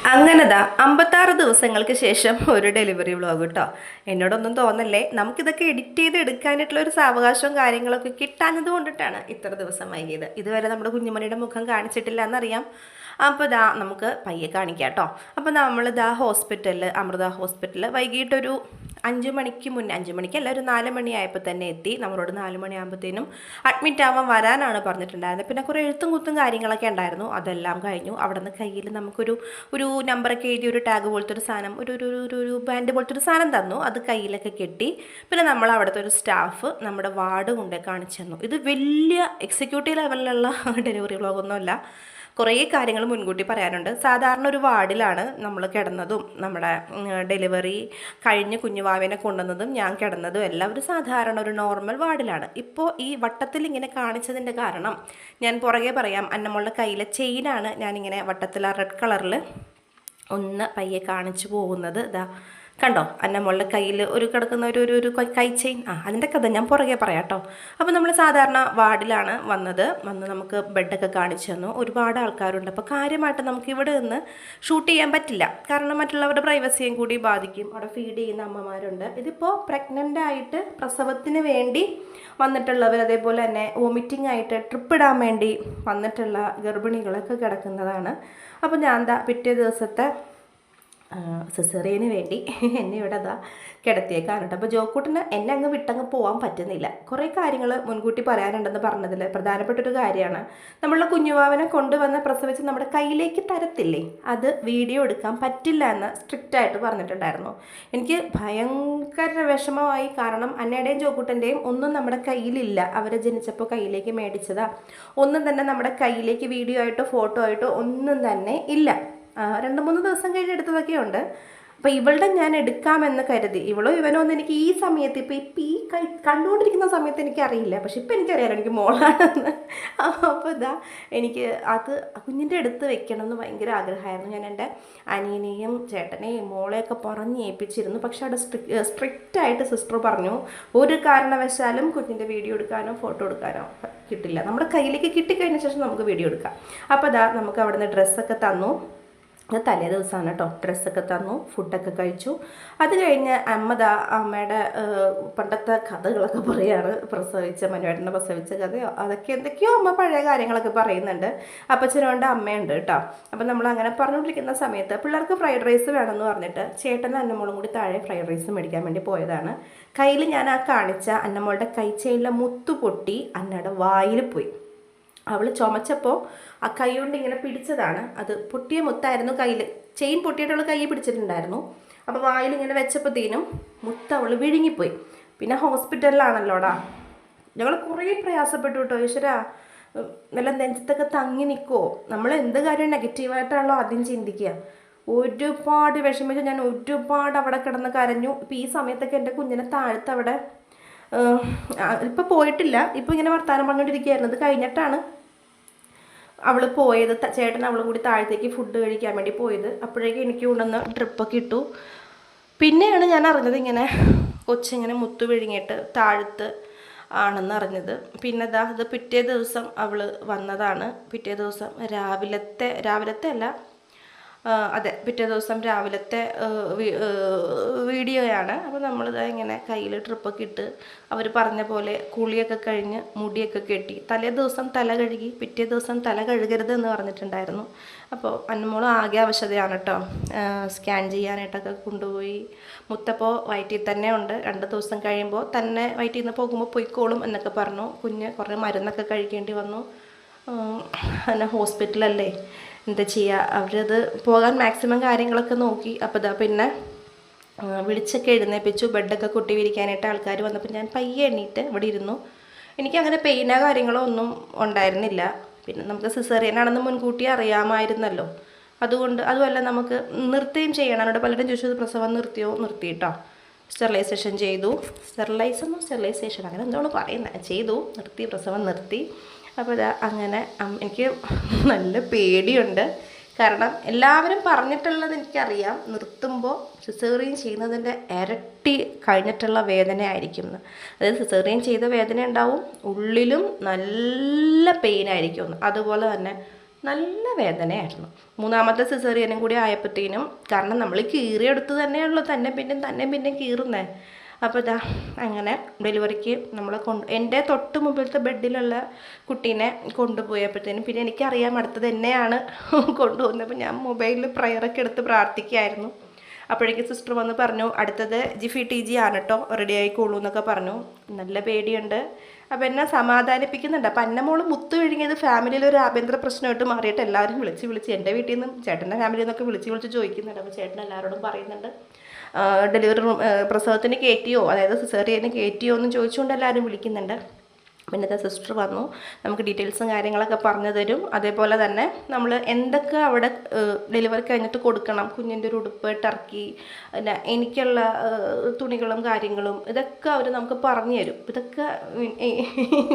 അങ്ങനെതാ 56 ദിവസങ്ങൾക്ക് ശേഷം ഒരു ഡെലിവറി വ്ളോഗ് കേട്ടോ. എന്നോടൊന്നും തോന്നല്ലേ, നമുക്കിതൊക്കെ എഡിറ്റ് ചെയ്ത് എടുക്കാനായിട്ടുള്ള ഒരു സാവകാശവും കാര്യങ്ങളൊക്കെ കിട്ടാഞ്ഞത് കൊണ്ടിട്ടാണ് ഇത്ര ദിവസം വൈകിയത്. ഇതുവരെ നമ്മുടെ കുഞ്ഞുമണിയുടെ മുഖം കാണിച്ചിട്ടില്ല എന്നറിയാം. അപ്പോൾ ഇതാ നമുക്ക് പയ്യെ കാണിക്കാം കേട്ടോ. അപ്പോൾ നമ്മളിതാ ഹോസ്പിറ്റലിൽ, അമൃത ഹോസ്പിറ്റലിൽ വൈകിട്ടൊരു 5 മണിക്ക് മുന്നേ, 5 മണിക്കല്ല, ഒരു 4 മണിയായപ്പോൾ തന്നെ എത്തി. നമ്മളോട് 4 മണിയാകുമ്പോഴത്തേനും അഡ്മിറ്റ് ആവാൻ വരാനാണ് പറഞ്ഞിട്ടുണ്ടായിരുന്നത്. പിന്നെ കുറേ എഴുത്തും കുത്തും കാര്യങ്ങളൊക്കെ ഉണ്ടായിരുന്നു, അതെല്ലാം കഴിഞ്ഞു. അവിടെ നിന്ന് കയ്യിൽ നമുക്കൊരു നമ്പറൊക്കെ എഴുതി ഒരു ടാഗ് പോലത്തെ ഒരു സാധനം, ഒരു ബാൻഡ് പോലത്തെ ഒരു സാധനം തന്നു. അത് കയ്യിലൊക്കെ കെട്ടി. പിന്നെ നമ്മൾ അവിടുത്തെ ഒരു സ്റ്റാഫ് നമ്മുടെ വാർഡ് കൊണ്ടേ കാണിച്ചു തന്നു. ഇത് വലിയ എക്സിക്യൂട്ടീവ് ലെവലിലുള്ള ഡെലിവറി വ്ളോഗൊന്നുമല്ല, കുറേ കാര്യങ്ങൾ മുൻകൂട്ടി പറയാനുണ്ട്. സാധാരണ ഒരു വാർഡിലാണ് നമ്മൾ കിടന്നതും നമ്മുടെ ഡെലിവറി കഴിഞ്ഞ് കുഞ്ഞുവാവിനെ കൊണ്ടുവന്നതും ഞാൻ കിടന്നതും എല്ലാം ഒരു സാധാരണ ഒരു നോർമൽ വാർഡിലാണ്. ഇപ്പോൾ ഈ വട്ടത്തിൽ ഇങ്ങനെ കാണിച്ചതിൻ്റെ കാരണം ഞാൻ പുറകെ പറയാം. അന്നമ്മളുടെ കയ്യിലെ ചെയിനാണ് ഞാനിങ്ങനെ വട്ടത്തിൽ ആ റെഡ് കളറിൽ ഒന്ന് പയ്യെ കാണിച്ചു പോകുന്നത്. ഇതാ കണ്ടോ, അന്നമ്മളുടെ കയ്യിൽ ഒരു കിടക്കുന്ന ഒരു കൈ ചെയിൻ. അതിൻ്റെ കഥ ഞാൻ പുറകെ പറയാം കേട്ടോ. അപ്പോൾ നമ്മൾ സാധാരണ വാർഡിലാണ് വന്ന് നമുക്ക് ബെഡൊക്കെ കാണിച്ചു തന്നു. ഒരുപാട് ആൾക്കാരുണ്ട്. അപ്പോൾ കാര്യമായിട്ട് നമുക്ക് ഇവിടെ നിന്ന് ഷൂട്ട് ചെയ്യാൻ പറ്റില്ല, കാരണം മറ്റുള്ളവരുടെ പ്രൈവസിയും കൂടി ബാധിക്കും. അവിടെ ഫീഡ് ചെയ്യുന്ന അമ്മമാരുണ്ട്. ഇതിപ്പോൾ പ്രഗ്നൻ്റ് ആയിട്ട് പ്രസവത്തിന് വേണ്ടി വന്നിട്ടുള്ളവർ, അതേപോലെ തന്നെ വോമിറ്റിംഗ് ആയിട്ട് ട്രിപ്പ് ഇടാൻ വേണ്ടി വന്നിട്ടുള്ള ഗർഭിണികളൊക്കെ കിടക്കുന്നതാണ്. അപ്പോൾ ഞാൻ എന്താ പിറ്റേ ദിവസത്തെ സിസേറിയന് വേണ്ടി എന്നെ ഇവിടെ അതാ കിടത്തിയേക്കാണ് കേട്ടോ. അപ്പോൾ ജോക്കൂട്ടിന് എന്നെ അങ്ങ് വിട്ടങ്ങ് പോകാൻ പറ്റുന്നില്ല. കുറേ കാര്യങ്ങൾ മുൻകൂട്ടി പറയാനുണ്ടെന്ന് പറഞ്ഞതിൽ പ്രധാനപ്പെട്ടൊരു കാര്യമാണ്, നമ്മളുടെ കുഞ്ഞുവാവനെ കൊണ്ടുവന്ന് പ്രസവിച്ച് നമ്മുടെ കയ്യിലേക്ക് തരത്തില്ലേ, അത് വീഡിയോ എടുക്കാൻ പറ്റില്ല എന്ന് സ്ട്രിക്റ്റായിട്ട് പറഞ്ഞിട്ടുണ്ടായിരുന്നു. എനിക്ക് ഭയങ്കര വിഷമമായി. കാരണം അന്നയുടെയും ജോക്കൂട്ടൻ്റെയും ഒന്നും നമ്മുടെ കയ്യിലില്ല. അവരെ ജനിച്ചപ്പോൾ കയ്യിലേക്ക് മേടിച്ചതാ. ഒന്നും തന്നെ നമ്മുടെ കയ്യിലേക്ക് വീഡിയോ ആയിട്ടോ ഫോട്ടോ ആയിട്ടോ ഒന്നും തന്നെ ഇല്ല. 2-3 ദിവസം കഴിഞ്ഞ് എടുത്തതൊക്കെ ഉണ്ട്. അപ്പോൾ ഇവളുടെ ഞാൻ എടുക്കാമെന്ന് കരുതി. ഇവനോ ഒന്ന് എനിക്ക് ഈ സമയത്ത് ഇപ്പം ഈ കണ്ടുകൊണ്ടിരിക്കുന്ന സമയത്ത് എനിക്കറിയില്ല, പക്ഷെ ഇപ്പം എനിക്കറിയാലോ എനിക്ക് മോളാണെന്ന്. അപ്പോൾ ഇതാ എനിക്ക് അത് കുഞ്ഞിൻ്റെ അടുത്ത് വെക്കണമെന്ന് ഭയങ്കര ആഗ്രഹമായിരുന്നു. ഞാൻ എൻ്റെ അനിയനെയും ചേട്ടനെയും മോളെയൊക്കെ പറഞ്ഞ് ഏൽപ്പിച്ചിരുന്നു. പക്ഷെ അവിടെ സ്ട്രിക്റ്റായിട്ട് സിസ്റ്റർ പറഞ്ഞു, ഒരു കാരണവശാലും കുഞ്ഞിൻ്റെ വീഡിയോ എടുക്കാനോ ഫോട്ടോ എടുക്കാനോ കിട്ടില്ല. നമ്മുടെ കയ്യിലേക്ക് കിട്ടിക്കഴിഞ്ഞ ശേഷം നമുക്ക് വീഡിയോ എടുക്കാം. അപ്പോൾ ഇതാ നമുക്ക് അവിടെ നിന്ന് ഡ്രസ്സൊക്കെ തന്നു. തലേ ദിവസമാണ് കേട്ടോ. ഡ്രസ്സൊക്കെ തന്നു, ഫുഡൊക്കെ കഴിച്ചു. അത് കഴിഞ്ഞ് അമ്മയുടെ പണ്ടത്തെ കഥകളൊക്കെ പറയാണ്. മനുവേട്ടനെ പ്രസവിച്ച കഥയോ അതൊക്കെ എന്തൊക്കെയോ അമ്മ പഴയ കാര്യങ്ങളൊക്കെ പറയുന്നുണ്ട്. അപ്പച്ചനുണ്ട്, അമ്മയുണ്ട് കേട്ടോ. അപ്പം നമ്മൾ അങ്ങനെ പറഞ്ഞുകൊണ്ടിരിക്കുന്ന സമയത്ത് പിള്ളേർക്ക് ഫ്രൈഡ് റൈസ് വേണമെന്ന് പറഞ്ഞിട്ട് ചേട്ടനും അന്നമ്മോളും കൂടി താഴെ ഫ്രൈഡ് റൈസ് മേടിക്കാൻ വേണ്ടി പോയതാണ്. കയ്യിൽ ഞാൻ കാണിച്ച അന്നമ്മളുടെ കൈച്ചയിലെ മുത്തു പൊട്ടി അന്നയുടെ വായിൽ പോയി. അവൾ ചുമച്ചപ്പോൾ ആ കൈ കൊണ്ട് ഇങ്ങനെ പിടിച്ചതാണ്. അത് പൊട്ടിയ മുത്തായിരുന്നു. കയ്യിൽ ചെയിൻ പൊട്ടിയിട്ട് അവൾ കൈ പിടിച്ചിട്ടുണ്ടായിരുന്നു. അപ്പോൾ വായിൽ ഇങ്ങനെ വെച്ചപ്പോഴത്തേനും മുത്ത് അവൾ വിഴുങ്ങിപ്പോയി. പിന്നെ ഹോസ്പിറ്റലിലാണല്ലോടാ. ഞങ്ങൾ കുറേ പ്രയാസപ്പെട്ടു കേട്ടോ. ഈശ്വരാ, നല്ല നെഞ്ചത്തൊക്കെ തങ്ങി നിൽക്കുമോ? നമ്മൾ എന്ത് കാര്യം നെഗറ്റീവായിട്ടാണല്ലോ ആദ്യം ചിന്തിക്കുക. ഒരുപാട് വിഷമിച്ച് ഞാൻ ഒരുപാട് അവിടെ കിടന്ന് കരഞ്ഞു. ഇപ്പോൾ ഈ സമയത്തൊക്കെ എൻ്റെ കുഞ്ഞിനെ താഴത്ത് അവിടെ ഇപ്പം പോയിട്ടില്ല. ഇപ്പോൾ ഇങ്ങനെ വർത്താനം പറഞ്ഞുകൊണ്ടിരിക്കുകയായിരുന്നു. അത് കഴിഞ്ഞിട്ടാണ് അവൾ പോയത്. ചേട്ടൻ അവളും കൂടി താഴത്തേക്ക് ഫുഡ് കഴിക്കാൻ വേണ്ടി പോയത്. അപ്പോഴേക്കും എനിക്ക് കൊണ്ടുവന്ന് ട്രിപ്പൊക്കെ ഇട്ടു. പിന്നെയാണ് ഞാൻ അറിഞ്ഞത് ഇങ്ങനെ കൊച്ചിങ്ങനെ മുത്തു വിഴുങ്ങിയിട്ട് താഴത്ത് ആണെന്ന് അറിഞ്ഞത്. പിന്നെ അത് പിറ്റേ ദിവസം അവൾ വന്നതാണ്. പിറ്റേ ദിവസം രാവിലത്തെ അല്ല, അതെ, പിറ്റേ ദിവസം രാവിലത്തെ വീഡിയോയാണ്. അപ്പോൾ നമ്മളിതാ ഇങ്ങനെ കയ്യിൽ ട്രിപ്പൊക്കെ ഇട്ട് അവർ പറഞ്ഞ പോലെ കുളിയൊക്കെ കഴിഞ്ഞ് മുടിയൊക്കെ കെട്ടി. തലേ ദിവസം തല കഴുകി, പിറ്റേ ദിവസം തല കഴുകരുത് എന്ന് പറഞ്ഞിട്ടുണ്ടായിരുന്നു. അപ്പോൾ അന്നമോൾ ആകെ അവശതയാണ് കേട്ടോ. സ്കാൻ ചെയ്യാനായിട്ടൊക്കെ കൊണ്ടുപോയി. മുത്തപ്പോൾ വയറ്റിൽ തന്നെ ഉണ്ട്. 2 ദിവസം കഴിയുമ്പോൾ തന്നെ വയറ്റിൽ നിന്ന് പോകുമ്പോൾ പൊയ്ക്കോളും എന്നൊക്കെ പറഞ്ഞു. കുഞ്ഞ് കുറേ മരുന്നൊക്കെ കഴിക്കേണ്ടി വന്നു. പിന്നെ ഹോസ്പിറ്റലല്ലേ, എന്താ ചെയ്യുക, അവരത് പോകാൻ മാക്സിമം കാര്യങ്ങളൊക്കെ നോക്കി. അപ്പോൾ പിന്നെ വിളിച്ചൊക്കെ എഴുന്നേൽപ്പിച്ചു. ബെഡൊക്കെ കൊട്ടി വിരിക്കാനായിട്ട് ആൾക്കാർ വന്നപ്പോൾ ഞാൻ പയ്യെ എണ്ണീറ്റ് ഇവിടെ ഇരുന്നു. എനിക്കങ്ങനെ പെയിനോ കാര്യങ്ങളോ ഒന്നും ഉണ്ടായിരുന്നില്ല. പിന്നെ നമുക്ക് സിസേറിയനാണെന്ന് മുൻകൂട്ടി അറിയാമായിരുന്നല്ലോ. അതുമല്ല നമുക്ക് നിർത്തുകയും ചെയ്യണം. അവിടെ പലരും ചോദിച്ചത് പ്രസവം നിർത്തി കേട്ടോ. സ്റ്റെറിലൈസേഷൻ ചെയ്തു. സ്റ്റെറിലൈസേഷൻ അങ്ങനെ എന്താണ് പറയുന്നത്, നിർത്തി, പ്രസവം നിർത്തി. അപ്പോൾ അങ്ങനെ എനിക്ക് നല്ല പേടിയുണ്ട്. കാരണം എല്ലാവരും പറഞ്ഞിട്ടുള്ളത് എനിക്കറിയാം, നിർത്തുമ്പോൾ സിസേറിയൻ ചെയ്യുന്നതിൻ്റെ ഇരട്ടി കഴിഞ്ഞിട്ടുള്ള വേദന ആയിരിക്കും എന്ന്. അതായത് സിസേറിയൻ ചെയ്ത വേദന ഉണ്ടാവും, ഉള്ളിലും നല്ല പെയിൻ ആയിരിക്കും. അതുപോലെ തന്നെ നല്ല വേദനയായിരുന്നു. മൂന്നാമത്തെ സിസേറിയനും കൂടി ആയപ്പോഴത്തേനും, കാരണം നമ്മൾ കീറിയെടുത്ത് തന്നെയാണല്ലോ തന്നെ പിന്നെ കീറുന്നേ. അപ്പോൾ ഇതാ അങ്ങനെ ഡെലിവറിക്ക് നമ്മൾ എൻ്റെ തൊട്ട് മുമ്പിലത്തെ ബെഡിലുള്ള കുട്ടീനെ കൊണ്ടുപോയപ്പോഴത്തേനും പിന്നെ എനിക്കറിയാം അടുത്തത് എന്നെയാണ് കൊണ്ടുപോകുന്നത്. അപ്പോൾ ഞാൻ മൊബൈലിൽ പ്രയറൊക്കെ എടുത്ത് പ്രാർത്ഥിക്കുകയായിരുന്നു. അപ്പോഴേക്കും സിസ്റ്റർ വന്ന് പറഞ്ഞു, അടുത്തത് ജിഫി ടി ജി ആണ് കേട്ടോ, റെഡി ആയിക്കോളൂ എന്നൊക്കെ പറഞ്ഞു. നല്ല പേടിയുണ്ട്. അപ്പോൾ എന്നെ സമാധാനിപ്പിക്കുന്നുണ്ട്. അപ്പം അന്നമോള് മുത്തു വിഴുങ്ങിയത് ഫാമിലിയിൽ ഒരു ആഭ്യന്തര പ്രശ്നമായിട്ട് മാറിയിട്ട് എല്ലാവരും വിളിച്ച് എൻ്റെ വീട്ടിൽ നിന്നും ചേട്ടൻ്റെ ഫാമിലിയിൽ നിന്നൊക്കെ വിളിച്ച് ചോദിക്കുന്നുണ്ട്. അപ്പോൾ ചേട്ടൻ എല്ലാവരോടും പറയുന്നുണ്ട്, ഡെലിവറി റൂം പ്രസവത്തിന് കയറ്റിയോ, അതായത് സിസേറിയന് കയറ്റിയോ എന്ന് ചോദിച്ചുകൊണ്ട് എല്ലാവരും വിളിക്കുന്നുണ്ട്. പിന്നത്തെ സിസ്റ്റർ വന്നു, നമുക്ക് ഡീറ്റെയിൽസും കാര്യങ്ങളൊക്കെ പറഞ്ഞു തരും. അതേപോലെ തന്നെ നമ്മൾ എന്തൊക്കെ അവിടെ ഡെലിവറി കഴിഞ്ഞിട്ട് കൊടുക്കണം, കുഞ്ഞിൻ്റെ ഒരു ഉടുപ്പ്, ടർക്കി, പിന്നെ എനിക്കുള്ള തുണികളും കാര്യങ്ങളും ഇതൊക്കെ അവർ നമുക്ക് പറഞ്ഞു തരും. ഇതൊക്കെ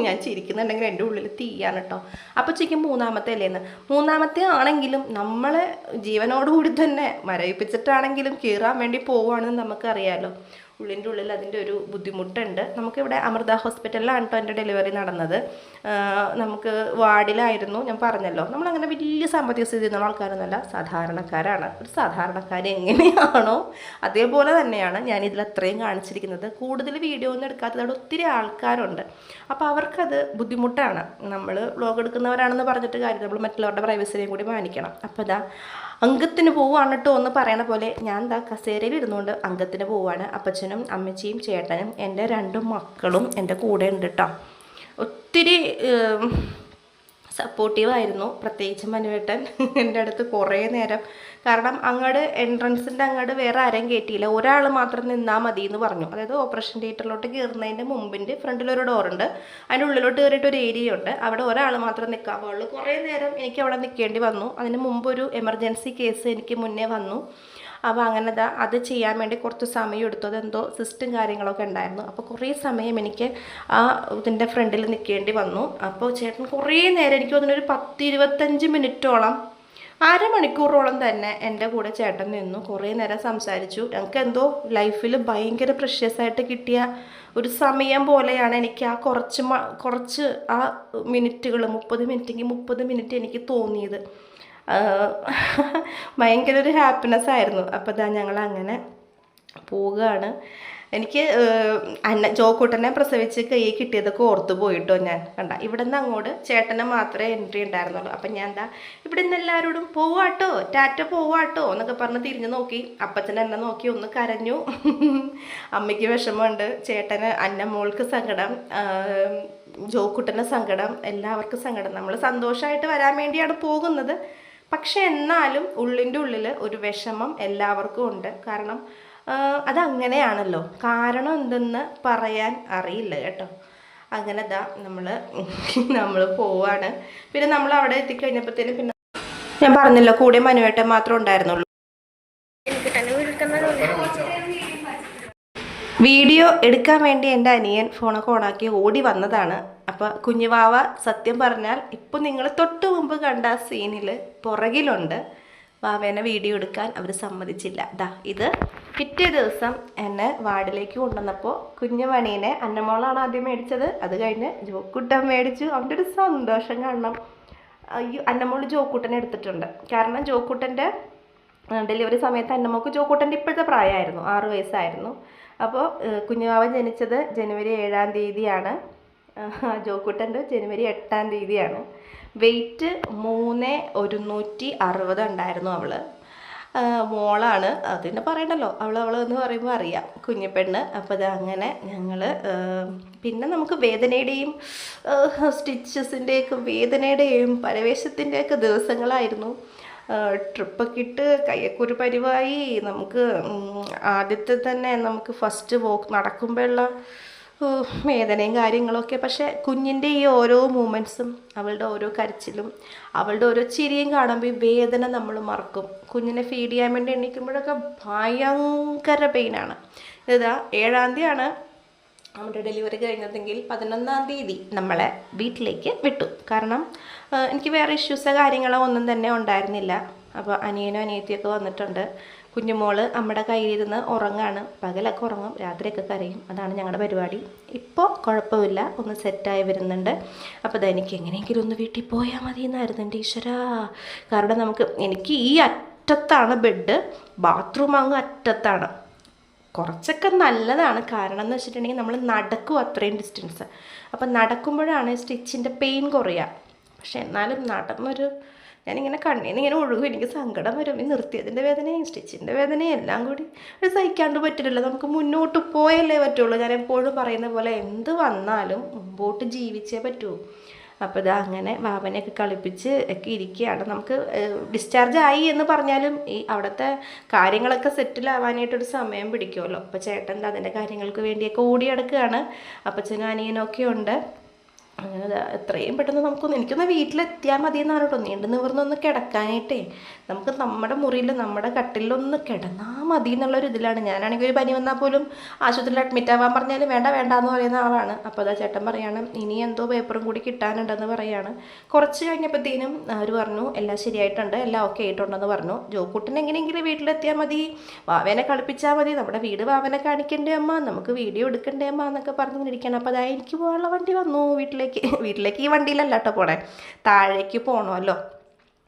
ഞാൻ ചിരിക്കുന്നുണ്ടെങ്കിൽ എൻ്റെ ഉള്ളിൽ തീയാണ് കേട്ടോ. അപ്പോൾ ചിക്കും മൂന്നാമത്തെ അല്ലേന്ന്, മൂന്നാമത്തെ ആണെങ്കിലും നമ്മളെ ജീവനോടുകൂടി തന്നെ മരവിപ്പിച്ചിട്ടാണെങ്കിലും കീറാൻ വേണ്ടി പോവുകയാണെന്ന് നമുക്കറിയാമല്ലോ. ഉള്ളിൻ്റെ ഉള്ളിൽ അതിൻ്റെ ഒരു ബുദ്ധിമുട്ടുണ്ട്. നമുക്കിവിടെ അമൃത ഹോസ്പിറ്റലിലാണ് കേട്ടോ എൻ്റെ ഡെലിവറി നടന്നത്. നമുക്ക് വാർഡിലായിരുന്നു, ഞാൻ പറഞ്ഞല്ലോ. നമ്മളങ്ങനെ വലിയ സാമ്പത്തിക സ്ഥിതി ചെയ്യുന്ന ആൾക്കാരൊന്നുമല്ല, സാധാരണക്കാരാണ്. ഒരു സാധാരണക്കാർ എങ്ങനെയാണോ അതേപോലെ തന്നെയാണ് ഞാൻ ഇതിൽ അത്രയും കാണിച്ചിരിക്കുന്നത്. കൂടുതൽ വീഡിയോ ഒന്നും എടുക്കാത്തത് അവിടെ ഒത്തിരി ആൾക്കാരുണ്ട്. അപ്പോൾ അവർക്കത് ബുദ്ധിമുട്ടാണ്. നമ്മൾ വ്ലോഗ് എടുക്കുന്നവരാണെന്ന് പറഞ്ഞിട്ട് കാര്യം, നമ്മൾ മറ്റുള്ളവരുടെ പ്രൈവസിനെയും കൂടി മാനിക്കണം. അപ്പോൾ ഇതാ അംഗത്തിന് പോവുകയാണ് കേട്ടോ എന്ന് പറയണ പോലെ ഞാൻ എന്താ കസേരയിൽ ഇരുന്നുകൊണ്ട് അംഗത്തിന് പോവുകയാണ്. അപ്പച്ചനും അമ്മച്ചിയും ചേട്ടനും എൻ്റെ 2 മക്കളും എൻ്റെ കൂടെ ഉണ്ട് കേട്ടോ. ഒത്തിരി സപ്പോർട്ടീവായിരുന്നു, പ്രത്യേകിച്ച് മനുവേട്ടൻ എൻ്റെ അടുത്ത് കുറേ നേരം. കാരണം അങ്ങോട്ട് എൻട്രൻസിൻ്റെ അങ്ങോട്ട് വേറെ ആരെയും കയറ്റിയില്ല, ഒരാൾ മാത്രം നിന്നാൽ മതി എന്ന് പറഞ്ഞു. അതായത് ഓപ്പറേഷൻ തിയേറ്ററിലോട്ട് കയറുന്നതിൻ്റെ മുമ്പിൻ്റെ ഫ്രണ്ടിലൊരു ഡോറുണ്ട്, അതിൻ്റെ ഉള്ളിലോട്ട് കയറിയിട്ട് ഒരു ഏരിയ ഉണ്ട്, അവിടെ ഒരാൾ മാത്രം നിൽക്കാൻ പാടുള്ളൂ. കുറേ നേരം എനിക്ക് അവിടെ നിൽക്കേണ്ടി വന്നു. അതിന് മുമ്പൊരു എമർജൻസി കേസ് എനിക്ക് മുന്നേ വന്നു. അപ്പോൾ അങ്ങനെ അത് ചെയ്യാൻ വേണ്ടി കുറച്ച് സമയം എടുത്തു. അതെന്തോ സിസ്റ്റും കാര്യങ്ങളൊക്കെ ഉണ്ടായിരുന്നു. അപ്പോൾ കുറേ സമയം എനിക്ക് ആ ഇതിൻ്റെ ഫ്രണ്ടിൽ നിൽക്കേണ്ടി വന്നു. അപ്പോൾ ചേട്ടൻ കുറേ നേരം, എനിക്ക് തോന്നുന്നു ഒരു 10-25 മിനിറ്റോളം, അരമണിക്കൂറോളം തന്നെ എൻ്റെ കൂടെ ചേട്ടൻ നിന്നു. കുറേ നേരം സംസാരിച്ചു. ഞങ്ങൾക്ക് എന്തോ ലൈഫിൽ ഭയങ്കര പ്രഷ്യസായിട്ട് കിട്ടിയ ഒരു സമയം പോലെയാണ് എനിക്ക് ആ കുറച്ച് ആ മിനിറ്റുകൾ, 30 മിനിറ്റെങ്കിൽ 30 മിനിറ്റ് എനിക്ക് തോന്നിയത്. ഭയങ്കര ഒരു ഹാപ്പിനെസ് ആയിരുന്നു. അപ്പോൾ ഇതാ ഞങ്ങൾ അങ്ങനെ പോവുകയാണ്. എനിക്ക് ജോക്കൂട്ടനെ പ്രസവിച്ച് കൈ കിട്ടിയതൊക്കെ ഓർത്ത് പോയിട്ടോ ഞാൻ. കണ്ട, ഇവിടെ നിന്ന് അങ്ങോട്ട് ചേട്ടനെ മാത്രമേ എൻട്രി ഉണ്ടായിരുന്നുള്ളൂ. അപ്പം ഞാൻ എന്താ ഇവിടെ നിന്ന് എല്ലാവരോടും പോവാട്ടോ, ടാറ്റ പോവാട്ടോ എന്നൊക്കെ പറഞ്ഞ് തിരിഞ്ഞു നോക്കി. അപ്പച്ചൻ എന്നെ നോക്കി ഒന്ന് കരഞ്ഞു. അമ്മയ്ക്ക് വിഷമമുണ്ട്, ചേട്ടന് അന്നമോൾക്ക് സങ്കടം, ജോക്കൂട്ടന് സങ്കടം, എല്ലാവർക്കും സങ്കടം. നമ്മൾ സന്തോഷമായിട്ട് വരാൻ വേണ്ടിയാണ് പോകുന്നത്. പക്ഷെ എന്നാലും ഉള്ളിൻ്റെ ഉള്ളിൽ ഒരു വിഷമം എല്ലാവർക്കും ഉണ്ട്. കാരണം അതങ്ങനെയാണല്ലോ, കാരണം എന്തെന്ന് പറയാൻ അറിയില്ല കേട്ടോ. അങ്ങനെ ഇതാ നമ്മൾ പോവാണ്. പിന്നെ നമ്മൾ അവിടെ എത്തിക്കഴിഞ്ഞപ്പോഴത്തേനും പിന്നെ ഞാൻ പറഞ്ഞല്ലോ കൂടെ മനുവേട്ടൻ മാത്രം ഉണ്ടായിരുന്നുള്ളൂ. വീഡിയോ എടുക്കാൻ വേണ്ടി എൻ്റെ അനിയൻ ഫോണൊക്കെ ഓണാക്കി ഓടി വന്നതാണ്. അപ്പോൾ കുഞ്ഞുവാവ സത്യം പറഞ്ഞാൽ ഇപ്പോൾ നിങ്ങൾ തൊട്ട് മുമ്പ് കണ്ട സീനിൽ പുറകിലുണ്ട്. വാവേനെ വീഡിയോ എടുക്കാൻ അവർ സമ്മതിച്ചില്ല. ഇത് പിറ്റേ ദിവസം എന്നെ വാർഡിലേക്ക് കൊണ്ടുവന്നപ്പോൾ കുഞ്ഞുമണീനെ അന്നമോളാണ് ആദ്യം മേടിച്ചത്. അത് കഴിഞ്ഞ് ജോക്കുട്ടൻ മേടിച്ചു. അവൻ്റെ ഒരു സന്തോഷം കാണണം. അയ്യോ, അന്നമോൾ ജോക്കുട്ടനെ എടുത്തിട്ടുണ്ട്. കാരണം ജോക്കുട്ടൻ്റെ ഡെലിവറി സമയത്ത് അന്നമോൾക്ക് ജോക്കൂട്ടൻ്റെ ഇപ്പോഴത്തെ പ്രായമായിരുന്നു, 6 വയസ്സായിരുന്നു. അപ്പോൾ കുഞ്ഞുവാവ ജനിച്ചത് ജനുവരി 7-ാം തീയതിയാണ്. ജോക്കൂട്ടൻ്റെ ജനുവരി 8-ാം തീയതിയാണ്. വെയ്റ്റ് 3,160 ഉണ്ടായിരുന്നു. അവൾ മോളാണ്, അതിനെ പറയണ്ടല്ലോ, അവൾ എന്ന് പറയുമ്പോൾ അറിയാം, കുഞ്ഞിപ്പെണ്ണ്. അപ്പോൾ അത് അങ്ങനെ ഞങ്ങൾ പിന്നെ നമുക്ക് വേദനയുടെയും സ്റ്റിച്ചസിൻ്റെയൊക്കെ വേദനയുടെയും പരവേശത്തിൻ്റെയൊക്കെ ദിവസങ്ങളായിരുന്നു. ട്രിപ്പൊക്കെ ഇട്ട് കയ്യൊക്കെ ഒരു പരിവായി. നമുക്ക് ആദ്യത്തെ തന്നെ നമുക്ക് ഫസ്റ്റ് വോക്ക് നടക്കുമ്പോഴുള്ള വേദനയും കാര്യങ്ങളൊക്കെ. പക്ഷേ കുഞ്ഞിൻ്റെ ഈ ഓരോ മൂമെൻറ്റ്സും, അവളുടെ ഓരോ കരച്ചിലും അവളുടെ ഓരോ ചിരിയും കാണുമ്പോൾ ഈ വേദന നമ്മൾ മറക്കും. കുഞ്ഞിനെ ഫീഡ് ചെയ്യാൻ വേണ്ടി എണീക്കുമ്പോഴൊക്കെ ഭയങ്കര പെയിനാണ്. ഇതാ 7-ാം തീയതിയാണ് നമ്മുടെ ഡെലിവറി കഴിഞ്ഞതെങ്കിൽ 11-ാം തീയതി നമ്മളെ വീട്ടിലേക്ക് വിട്ടു. കാരണം എനിക്ക് വേറെ ഇഷ്യൂസോ കാര്യങ്ങളോ ഒന്നും തന്നെ ഉണ്ടായിരുന്നില്ല. അപ്പോൾ അനിയനും അനിയത്തിയൊക്കെ വന്നിട്ടുണ്ട്. കുഞ്ഞുമോള് നമ്മുടെ കയ്യിലിരുന്ന് ഉറങ്ങാണ്. പകലൊക്കെ ഉറങ്ങും, രാത്രിയൊക്കെ കരയും. അതാണ് ഞങ്ങളുടെ പരിപാടി. ഇപ്പോൾ കുഴപ്പമില്ല, ഒന്ന് സെറ്റായി വരുന്നുണ്ട്. അപ്പോൾ എനിക്ക് എങ്ങനെയെങ്കിലും ഒന്ന് വീട്ടിൽ പോയാൽ മതി എന്നായിരുന്നു എൻ്റെ ഈശ്വരാ. കാരണം എനിക്ക് ഈ അറ്റത്താണ് ബെഡ്, ബാത്റൂം അങ്ങ് അറ്റത്താണ്. കുറച്ചൊക്കെ നല്ലതാണ്, കാരണം എന്ന് വെച്ചിട്ടുണ്ടെങ്കിൽ നമ്മൾ നടക്കും അത്രയും ഡിസ്റ്റൻസ്. അപ്പം നടക്കുമ്പോഴാണ് സ്റ്റിച്ചിൻ്റെ പെയിൻ കുറയുക. പക്ഷെ എന്നാലും ഞാനിങ്ങനെ കണ്ണീന്ന് ഇങ്ങനെ ഒഴുകും, എനിക്ക് സങ്കടം വരും. ഈ നിർത്തിയതിൻ്റെ വേദനയും സ്റ്റിച്ചിൻ്റെ വേദനയും എല്ലാം കൂടി സഹിക്കാണ്ട് പറ്റില്ലല്ലോ. നമുക്ക് മുന്നോട്ട് പോയല്ലേ പറ്റുള്ളൂ. ഞാൻ എപ്പോഴും പറയുന്ന പോലെ എന്ത് വന്നാലും മുമ്പോട്ട് ജീവിച്ചേ പറ്റൂ. അപ്പോൾ അങ്ങനെ വാവനെയൊക്കെ കളിപ്പിച്ച് ഒക്കെ ഇരിക്കുകയാണ്. നമുക്ക് ഡിസ്ചാർജ് ആയി എന്ന് പറഞ്ഞാലും ഈ അവിടുത്തെ കാര്യങ്ങളൊക്കെ സെറ്റിലാവാനായിട്ടൊരു സമയം പിടിക്കുമല്ലോ. അപ്പോൾ ചേട്ടൻ അതിൻ്റെ കാര്യങ്ങൾക്ക് വേണ്ടിയൊക്കെ ഓടിയെടുക്കുകയാണ്. അപ്പച്ചനും അനിയനൊക്കെ ഉണ്ട്. അങ്ങനെ എത്രയും പെട്ടെന്ന് എനിക്കൊന്ന് വീട്ടിലെത്തിയാൽ മതി എന്നാണ് കേട്ടോ. നീണ്ടു നിവർന്നൊന്ന് കിടക്കാനായിട്ടേ, നമുക്ക് നമ്മുടെ മുറിയിൽ നമ്മുടെ കട്ടിലൊന്ന് കിടന്നാൽ മതി എന്നുള്ളൊരു ഇതിലാണ്. ഞാനാണെങ്കിൽ ഒരു പനി വന്നാൽ പോലും ആശുപത്രിയിൽ അഡ്മിറ്റ് ആവാൻ പറഞ്ഞാലും വേണ്ട എന്ന് പറയുന്ന ആളാണ്. അപ്പോൾ ചേട്ടൻ പറയാണ് ഇനി എന്തോ പേപ്പറും കൂടി കിട്ടാനുണ്ടെന്ന് പറയാണ്. കുറച്ച് കഴിഞ്ഞപ്പോഴത്തേനും അവർ പറഞ്ഞു എല്ലാം ശരിയായിട്ടുണ്ട്, എല്ലാം ഓക്കെ ആയിട്ടുണ്ടെന്ന് പറഞ്ഞു. ജോക്കുട്ടൻ എങ്ങനെയെങ്കിലും വീട്ടിലെത്തിയാൽ മതി, വാവേനെ കളിപ്പിച്ചാൽ മതി, നമ്മുടെ വീട് വാവനെ കാണിക്കണ്ടേ അമ്മ, നമുക്ക് വീഡിയോ എടുക്കണ്ടേ അമ്മ എന്നൊക്കെ പറഞ്ഞിരിക്കണം. അപ്പോൾ എനിക്ക് പോകാനുള്ള വണ്ടി വന്നു വീട്ടിലേക്ക് ഈ വണ്ടിയിലല്ല കേട്ടോ പോണേ, താഴേക്ക് പോകണമല്ലോ.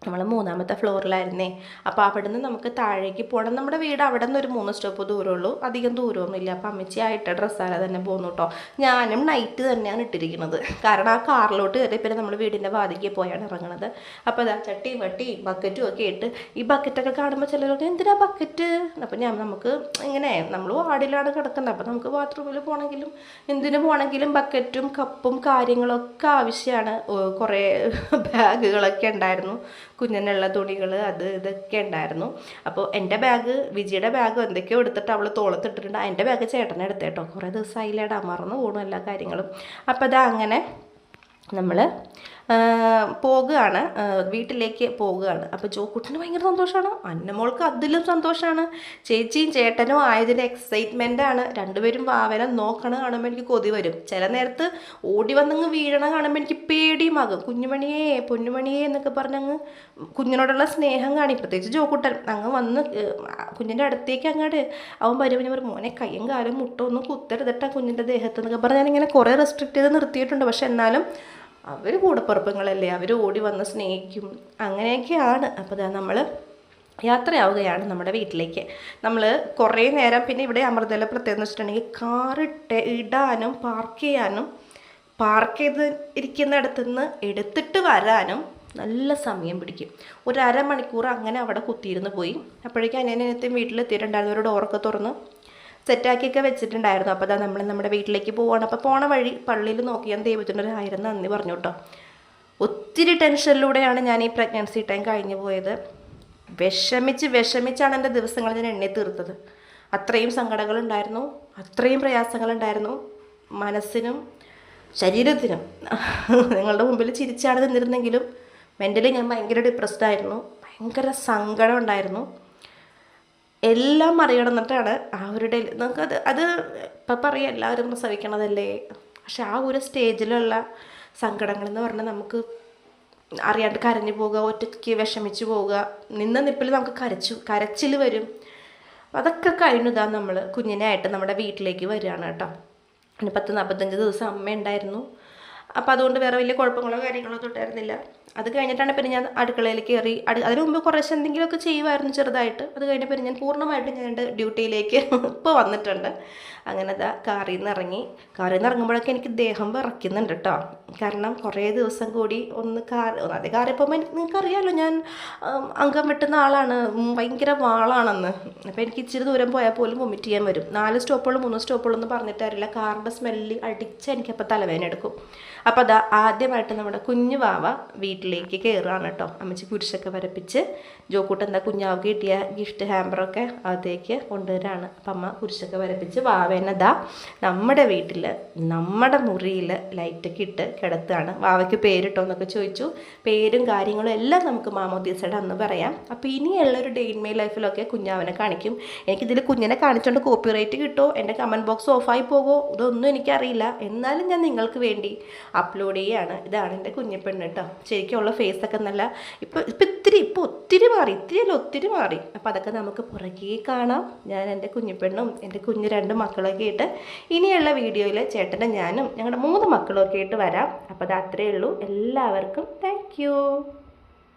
നമ്മൾ 3ാമത്തെ ഫ്ലോറിലായിരുന്നേ. അപ്പോൾ അവിടെ നിന്ന് നമുക്ക് താഴേക്ക് പോകണം. നമ്മുടെ വീട് അവിടെ നിന്ന് ഒരു 3 സ്റ്റോപ്പ് ദൂരമുള്ളൂ, അധികം ദൂരമൊന്നുമില്ല. അപ്പം അമ്മച്ചി ആയിട്ട് ഡ്രസ്സാല തന്നെ പോകുന്നു കേട്ടോ. ഞാനും നൈറ്റ് തന്നെയാണ് ഇട്ടിരിക്കുന്നത്, കാരണം ആ കാറിലോട്ട് കയറി പിന്നെ നമ്മൾ വീടിൻ്റെ വാതിലേക്ക് പോയാണ് ഇറങ്ങുന്നത്. അപ്പോൾ ചട്ടി വട്ടി ബക്കറ്റും ഒക്കെ ഇട്ട്, ഈ ബക്കറ്റൊക്കെ കാണുമ്പോൾ ചിലർക്ക് എന്തിനാ ബക്കറ്റ്, അപ്പം നമുക്ക് ഇങ്ങനെ നമ്മൾ വാർഡിലാണ് കിടക്കുന്നത്. അപ്പോൾ നമുക്ക് ബാത്റൂമിൽ പോകണമെങ്കിലും എന്തിനു പോകണമെങ്കിലും ബക്കറ്റും കപ്പും കാര്യങ്ങളൊക്കെ ആവശ്യമാണ്. കുറേ ബാഗുകളൊക്കെ ഉണ്ടായിരുന്നു, കുഞ്ഞിനുള്ള തുണികൾ ഇതൊക്കെ ഉണ്ടായിരുന്നു. അപ്പോൾ എൻ്റെ ബാഗ്, വിജിയുടെ ബാഗ് എന്തൊക്കെയോ എടുത്തിട്ട് അവൾ തോളത്തിട്ടിട്ടുണ്ട്. എൻ്റെ ബാഗ് ചേട്ടനെ എടുത്തേട്ടോ, കുറേ ദിവസമായില്ലേടാ, മറന്നു പോകണം എല്ലാ കാര്യങ്ങളും. അപ്പോൾ അങ്ങനെ നമ്മൾ പോകുകയാണ്, വീട്ടിലേക്ക് പോകുകയാണ്. അപ്പോൾ ജോക്കുട്ടിന് ഭയങ്കര സന്തോഷമാണ്, അന്നമോൾക്ക് അതിലും സന്തോഷമാണ്. ചേച്ചിയും ചേട്ടനും ആയതിൻ്റെ എക്സൈറ്റ്മെൻറ്റാണ്. രണ്ടുപേരും വാവനെ നോക്കണ കാണുമ്പോൾ എനിക്ക് കൊതി വരും. ചില നേരത്ത് ഓടി വന്നങ്ങ് വീഴണ കാണുമ്പോൾ എനിക്ക് പേടിയുമാകും. കുഞ്ഞുമണിയേ പൊന്നുമണിയേ എന്നൊക്കെ പറഞ്ഞങ്ങ് കുഞ്ഞിനോടുള്ള സ്നേഹം കാണി. പ്രത്യേകിച്ച് ജോക്കുട്ടൻ അങ്ങ് വന്ന് കുഞ്ഞിൻ്റെ അടുത്തേക്ക് അങ്ങോട്ട് അവൻ വരുമ്പോൾ ഒരു മോനെ കയ്യും കാലും മുട്ടൊന്നും കുത്തരുതട്ടാ കുഞ്ഞിൻ്റെ ദേഹത്ത് എന്നൊക്കെ പറഞ്ഞാൽ ഞാനിങ്ങനെ കുറേ റെസ്ട്രിക്റ്റ് ചെയ്ത് നിർത്തിയിട്ടുണ്ട്. പക്ഷെ എന്നാലും അവർ കൂടപ്പിറപ്പങ്ങളല്ലേ, അവർ ഓടി വന്ന് സ്നേഹിക്കും, അങ്ങനെയൊക്കെയാണ്. അപ്പോൾ നമ്മൾ യാത്രയാവുകയാണ് നമ്മുടെ വീട്ടിലേക്ക്. നമ്മൾ കുറേ നേരം, പിന്നെ ഇവിടെ അമൃതയിലെ പ്രത്യേകത എന്ന് വെച്ചിട്ടുണ്ടെങ്കിൽ കാറിട്ട് ഇടാനും പാർക്ക് ചെയ്ത് ഇരിക്കുന്നിടത്തുനിന്ന് എടുത്തിട്ട് വരാനും നല്ല സമയം പിടിക്കും. ഒരു അരമണിക്കൂർ അങ്ങനെ അവിടെ കുത്തിയിരുന്ന് പോയി. അപ്പോഴേക്കും അനിയനെത്തിയും വീട്ടിലെത്തിയിട്ടുണ്ടായിരുന്നു. ഒരു ഡോറൊക്കെ തുറന്ന് സെറ്റാക്കിയൊക്കെ വെച്ചിട്ടുണ്ടായിരുന്നു. അപ്പോൾ നമ്മൾ നമ്മുടെ വീട്ടിലേക്ക് പോവുകയാണ്. അപ്പോൾ പോണ വഴി പള്ളിയിൽ നോക്കി ഞാൻ ദൈവത്തിനൊരു 1000 നന്ദി പറഞ്ഞു കേട്ടോ. ഒത്തിരി ടെൻഷനിലൂടെയാണ് ഞാൻ ഈ പ്രഗ്നൻസി ടൈം കഴിഞ്ഞു പോയത്. വിഷമിച്ചാണ് എൻ്റെ ദിവസങ്ങൾ ഞാൻ എണ്ണി തീർത്തത്. അത്രയും സങ്കടങ്ങളുണ്ടായിരുന്നു, അത്രയും പ്രയാസങ്ങളുണ്ടായിരുന്നു, മനസ്സിനും ശരീരത്തിനും. നിങ്ങളുടെ മുമ്പിൽ ചിരിച്ചാണ് നിന്നിരുന്നെങ്കിലും മെൻ്റലി ഞാൻ ഭയങ്കര ഡിപ്രസ്ഡ് ആയിരുന്നു, ഭയങ്കര സങ്കടം ഉണ്ടായിരുന്നു. എല്ലാം മറികടന്നിട്ടാണ് ആ ഒരു അത് ഇപ്പം പറയാം എല്ലാവരും പ്രസവിക്കണതല്ലേ, പക്ഷെ ആ ഒരു സ്റ്റേജിലുള്ള സങ്കടങ്ങളെന്ന് പറഞ്ഞാൽ നമുക്ക് അറിയാണ്ട് കരഞ്ഞു പോവുക, ഒറ്റയ്ക്ക് വിഷമിച്ച് പോവുക, നിന്ന നിപ്പിൽ നമുക്ക് കരച്ചിൽ വരും. അതൊക്കെ കഴിഞ്ഞതാ നമ്മൾ കുഞ്ഞിനായിട്ട് നമ്മുടെ വീട്ടിലേക്ക് വരികയാണ് കേട്ടോ. 40-45 ദിവസം അമ്മ ഉണ്ടായിരുന്നു. അപ്പോൾ അതുകൊണ്ട് വേറെ വലിയ കുഴപ്പങ്ങളോ കാര്യങ്ങളോ തൊട്ടായിരുന്നില്ല. അത് കഴിഞ്ഞിട്ടാണ് പിന്നെ ഞാൻ അടുക്കളയിലേക്ക് കയറി. അതിന് മുമ്പ് കുറേശ്ശെ എന്തെങ്കിലുമൊക്കെ ചെയ്യുമായിരുന്നു ചെറുതായിട്ട്. അത് കഴിഞ്ഞപ്പോൾ ഞാൻ പൂർണ്ണമായിട്ട് ഞാൻ എൻ്റെ ഡ്യൂട്ടിയിലേക്ക് ഇപ്പോൾ വന്നിട്ടുണ്ട്. അങ്ങനെ കാറിൽ നിന്ന് ഇറങ്ങുമ്പോഴൊക്കെ എനിക്ക് ദേഹം വിറയ്ക്കുന്നുണ്ട് കേട്ടോ. കാരണം കുറേ ദിവസം കൂടി അതേ കാറിപ്പോൾ നിങ്ങൾക്കറിയാമല്ലോ ഞാൻ അംഗം വെട്ടുന്ന ആളാണ്, ഭയങ്കര വാളാണെന്ന്. അപ്പോൾ എനിക്ക് ഇച്ചിരി ദൂരം പോയാൽ പോലും വൊമിറ്റ് ചെയ്യാൻ വരും. 4 സ്റ്റോപ്പുകളും 3 സ്റ്റോപ്പുകളും ഒന്നും പറഞ്ഞിട്ടറിയില്ല, കാറിൻ്റെ സ്മെല്ല് അടിച്ച് എനിക്കപ്പോൾ തലവേദന എടുക്കും. അപ്പോൾ ആദ്യമായിട്ട് നമ്മുടെ കുഞ്ഞു വാവ വീട്ടിലേക്ക് കയറുകയാണ് കേട്ടോ. അമ്മച്ചി കുരിശൊക്കെ വരപ്പിച്ച് ജോക്കൂട്ട് കുഞ്ഞാവക്ക് കിട്ടിയ ഗിഫ്റ്റ് ഹാമ്പറൊക്കെ അകത്തേക്ക് കൊണ്ടുവരാണ്. അപ്പം അമ്മ കുരിശൊക്കെ വരപ്പിച്ച് വാവേനതാ നമ്മുടെ വീട്ടിൽ നമ്മുടെ മുറിയിൽ ലൈറ്റൊക്കെ ഇട്ട് കിടത്തുകയാണ്. വാവയ്ക്ക് പേരിട്ടോ എന്നൊക്കെ ചോദിച്ചു. പേരും കാര്യങ്ങളും എല്ലാം നമുക്ക് മാമോദീസയുടെ അന്ന് പറയാം. അപ്പോൾ ഇനിയുള്ളൊരു ഡേ ഇൻ മൈ ലൈഫിലൊക്കെ കുഞ്ഞാവനെ കാണിക്കും. എനിക്കിതിൽ കുഞ്ഞിനെ കാണിച്ചുകൊണ്ട് കോപ്പിറൈറ്റ് കിട്ടുമോ, എൻ്റെ കമൻറ്റ് ബോക്സ് ഓഫായി പോകുമോ, ഇതൊന്നും എനിക്കറിയില്ല. എന്നാലും ഞാൻ നിങ്ങൾക്ക് വേണ്ടി അപ്ലോഡ് ചെയ്യുകയാണ്. ഇതാണ് എൻ്റെ കുഞ്ഞിപ്പെണ്ണ് കേട്ടോ. ശരിക്കുള്ള ഫേസൊക്കെ നല്ല ഇപ്പോൾ ഒത്തിരി മാറി, ഒത്തിരി മാറി. അപ്പോൾ അതൊക്കെ നമുക്ക് പുറകെ കാണാം. ഞാൻ എൻ്റെ കുഞ്ഞിപ്പെണ്ണും എൻ്റെ കുഞ്ഞ് 2 മക്കളൊക്കെ ആയിട്ട് ഇനിയുള്ള വീഡിയോയിൽ ചേട്ടൻ്റെ ഞാനും ഞങ്ങളുടെ 3 മക്കളൊക്കെ ആയിട്ട് വരാം. അപ്പോൾ അത് അത്രയേ ഉള്ളൂ. എല്ലാവർക്കും താങ്ക് യു.